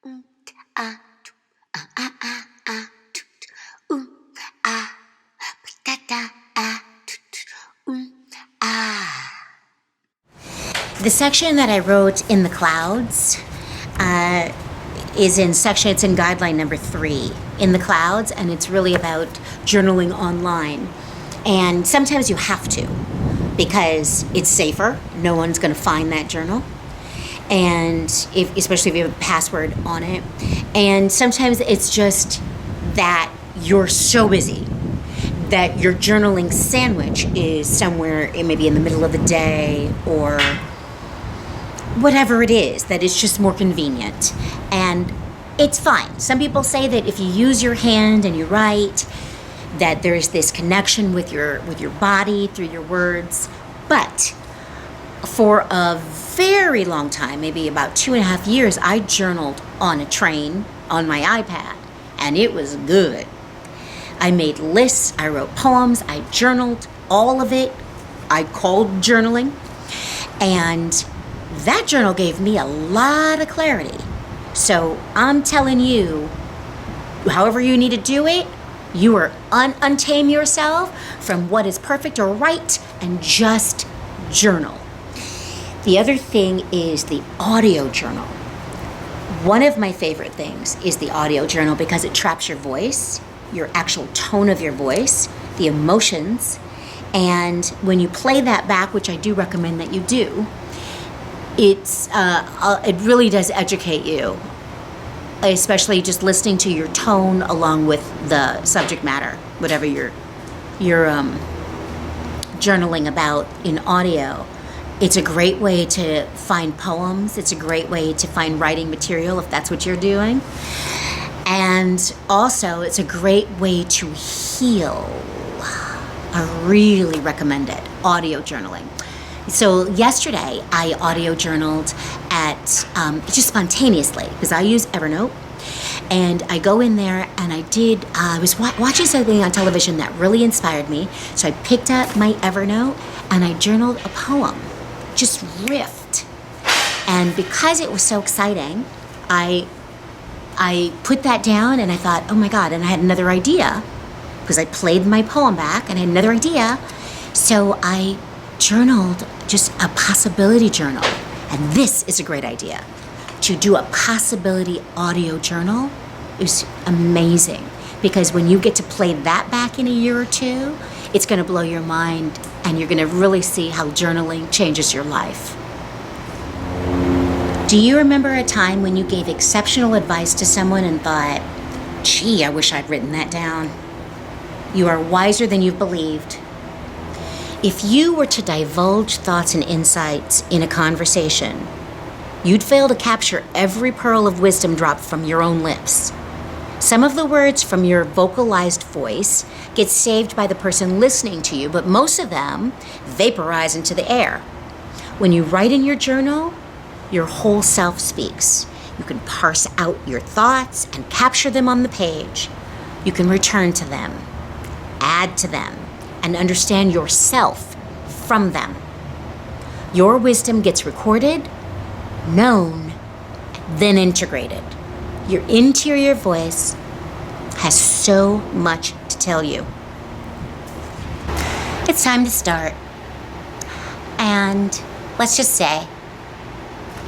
ah, ah, ah, ah, ah, ah, da, da, ah, ah. The section that I wrote in the clouds it's in guideline number 3 in the clouds, and it's really about journaling online. And sometimes you have to, because it's safer. No one's going to find that journal. And especially if you have a password on it. And sometimes it's just that you're so busy that your journaling sandwich is somewhere maybe in the middle of the day or whatever it is, that it's just more convenient. And it's fine. Some people say that if you use your hand and you write, that there's this connection with your body through your words. But for a very long time, maybe about 2.5 years, I journaled on a train on my iPad, and it was good. I made lists, I wrote poems, I journaled, all of it. I called journaling, and that journal gave me a lot of clarity. So I'm telling you, however you need to do it, you are untame yourself from what is perfect or right and just journal. The other thing is the audio journal. One of my favorite things is the audio journal because it traps your voice, your actual tone of your voice, the emotions, and when you play that back, which I do recommend that you do, it really does educate you, especially just listening to your tone along with the subject matter, whatever you're journaling about in audio. It's a great way to find poems. It's a great way to find writing material if that's what you're doing. And also, it's a great way to heal. I really recommend it, audio journaling. So yesterday, I audio journaled just spontaneously, because I use Evernote. And I go in there and I was watching something on television that really inspired me. So I picked up my Evernote and I journaled a poem, just riffed. And because it was so exciting, I put that down and I thought, oh my God, and I had another idea because I played my poem back and I had another idea. So I journaled just a possibility journal. And this is a great idea. To do a possibility audio journal is amazing, because when you get to play that back in a year or two, it's going to blow your mind and you're going to really see how journaling changes your life. Do you remember a time when you gave exceptional advice to someone and thought, gee, I wish I'd written that down? You are wiser than you've believed. If you were to divulge thoughts and insights in a conversation, you'd fail to capture every pearl of wisdom dropped from your own lips. Some of the words from your vocalized voice get saved by the person listening to you, but most of them vaporize into the air. When you write in your journal, your whole self speaks. You can parse out your thoughts and capture them on the page. You can return to them, add to them, and understand yourself from them. Your wisdom gets recorded, known, then integrated. Your interior voice has so much to tell you. It's time to start. And let's just say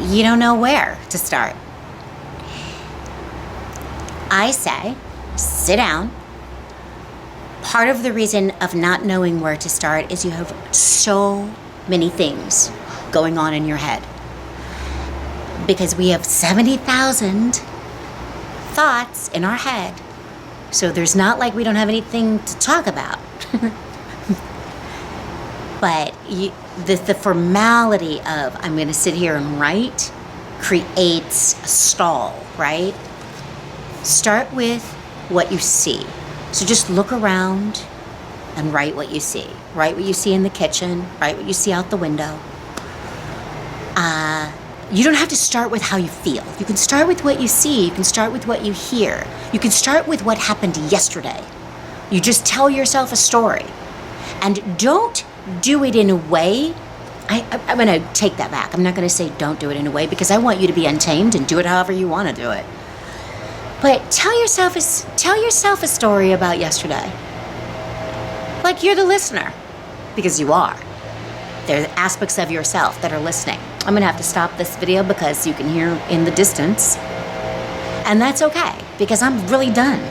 you don't know where to start. I say, sit down. Part of the reason of not knowing where to start is you have so many things going on in your head. Because we have 70,000 thoughts in our head. So there's not like we don't have anything to talk about. But the formality of I'm going to sit here and write creates a stall, right? Start with what you see. So just look around and write what you see. Write what you see in the kitchen. Write what you see out the window. You don't have to start with how you feel. You can start with what you see. You can start with what you hear. You can start with what happened yesterday. You just tell yourself a story. And don't do it in a way, I'm going to take that back. I'm not going to say don't do it in a way, because I want you to be untamed and do it however you want to do it. But tell yourself a story about yesterday. Like you're the listener, because you are. There are aspects of yourself that are listening. I'm gonna have to stop this video because you can hear in the distance. And that's okay, because I'm really done.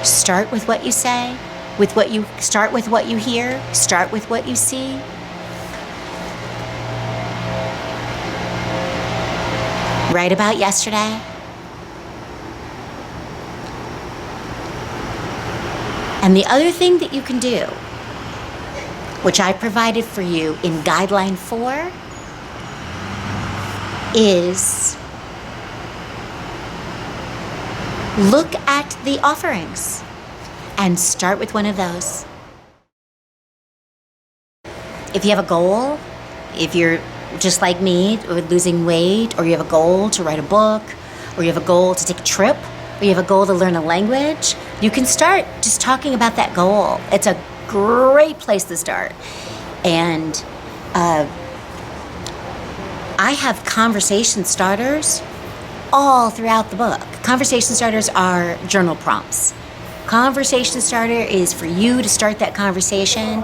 Start with what you say, start with what you hear, start with what you see. Write about yesterday. And the other thing that you can do, which I provided for you in Guideline 4, is look at the offerings and start with one of those. If you have a goal, if you're just like me with losing weight, or you have a goal to write a book, or you have a goal to take a trip, or you have a goal to learn a language, you can start just talking about that goal. It's a great place to start. And I have conversation starters all throughout the book. Conversation starters are journal prompts. Conversation starter is for you to start that conversation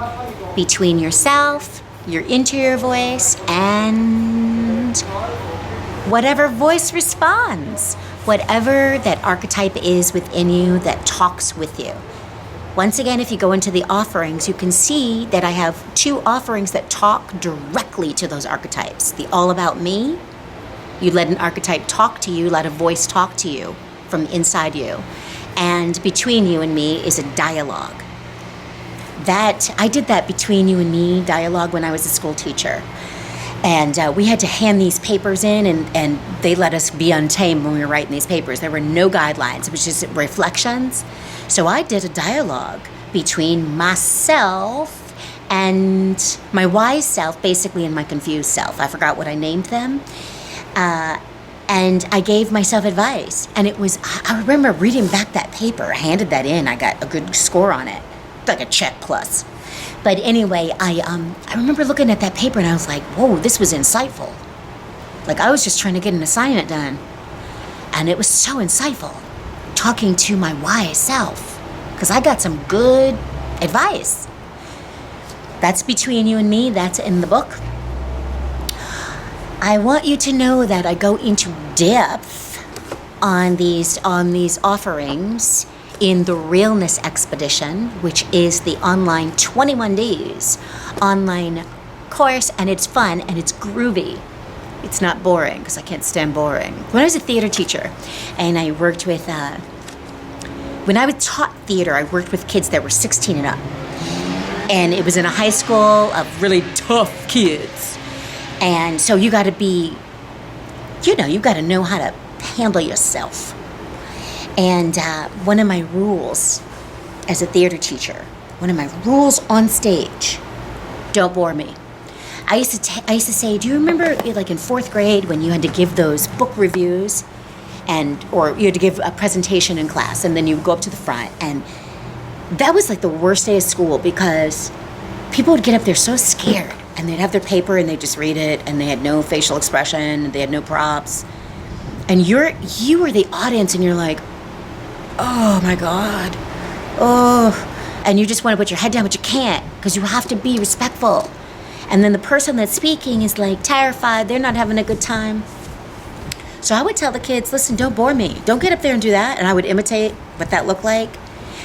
between yourself, your interior voice, and whatever voice responds, whatever that archetype is within you that talks with you. Once again, if you go into the offerings, you can see that I have 2 offerings that talk directly to those archetypes. The All About Me, you let an archetype talk to you, let a voice talk to you from inside you. And Between You and Me is a dialogue. I did that Between You and Me dialogue when I was a school teacher. And we had to hand these papers in, and they let us be untamed when we were writing these papers. There were no guidelines. It was just reflections. So I did a dialogue between myself and my wise self, basically, and my confused self. I forgot what I named them. And I gave myself advice. And I remember reading back that paper. I handed that in. I got a good score on it. Like a check plus. But anyway, I remember looking at that paper and I was like, whoa, this was insightful. Like I was just trying to get an assignment done. And it was so insightful, talking to my wise self, because I got some good advice. That's Between You and Me. That's in the book. I want you to know that I go into depth on these offerings in the Realness Expedition, which is the online 21 days online course, and it's fun and it's groovy. It's not boring, because I can't stand boring. When I was a theater teacher and I worked with, when I was taught theater, I worked with kids that were 16 and up. And it was in a high school of really tough kids. And so you got to be, you got to know how to handle yourself. And one of my rules as a theater teacher, one of my rules on stage, don't bore me. I used to say, do you remember like in 4th grade when you had to give those book reviews or you had to give a presentation in class, and then you would go up to the front, and that was like the worst day of school, because people would get up there so scared, and they'd have their paper and they'd just read it, and they had no facial expression, they had no props. And you were the audience, and you're like, oh my God, oh. And you just want to put your head down, but you can't, because you have to be respectful. And then the person that's speaking is like terrified, they're not having a good time. So I would tell the kids, listen, don't bore me. Don't get up there and do that. And I would imitate what that looked like.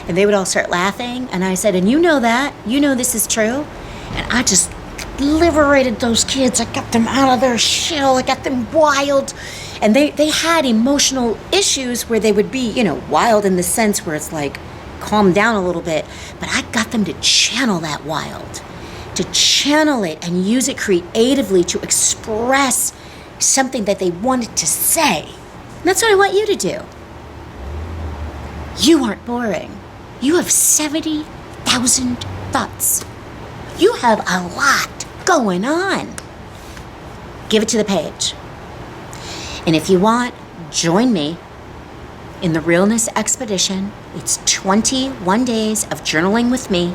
And they would all start laughing. And I said, and you know that, this is true. And I just liberated those kids. I got them out of their shell. I got them wild. And they had emotional issues where they would be, wild in the sense where it's like, calm down a little bit. But I got them to channel that wild, to channel it and use it creatively to express something that they wanted to say. And that's what I want you to do. You aren't boring. You have 70,000 thoughts. You have a lot going on. Give it to the page. And if you want, join me in the Realness Expedition. It's 21 days of journaling with me.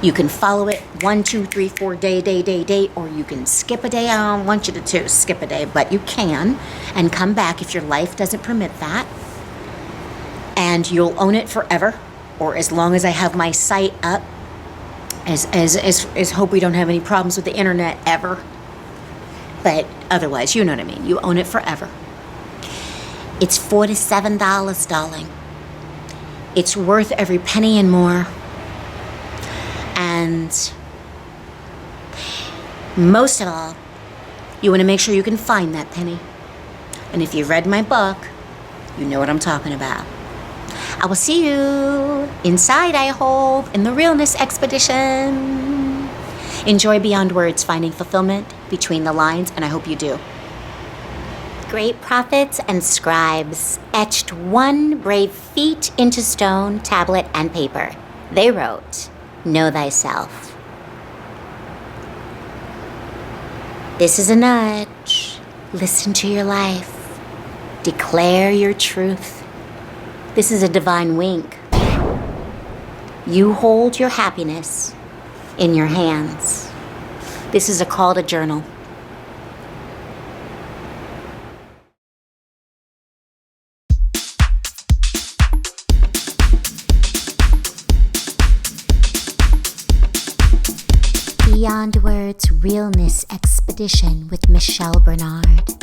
You can follow it 1, 2, 3, 4 day, or you can skip a day. I don't want you to skip a day, but you can, and come back if your life doesn't permit that. and you'll own it forever, or as long as I have my site up, as hope we don't have any problems with the internet ever. But otherwise, you know what I mean. You own it forever. It's $4 to $7, darling. It's worth every penny and more. And most of all, you want to make sure you can find that penny. And if you've read my book, you know what I'm talking about. I will see you inside, I hope, in the Realness Expedition. Enjoy Beyond Words, finding fulfillment between the lines, and I hope you do. Great prophets and scribes etched one brave feat into stone, tablet, and paper. They wrote, "Know thyself." This is a nudge. Listen to your life. Declare your truth. This is a divine wink. You hold your happiness in your hands. This is a call to journal. Beyond Words Realness Expedition with Michelle Bernard.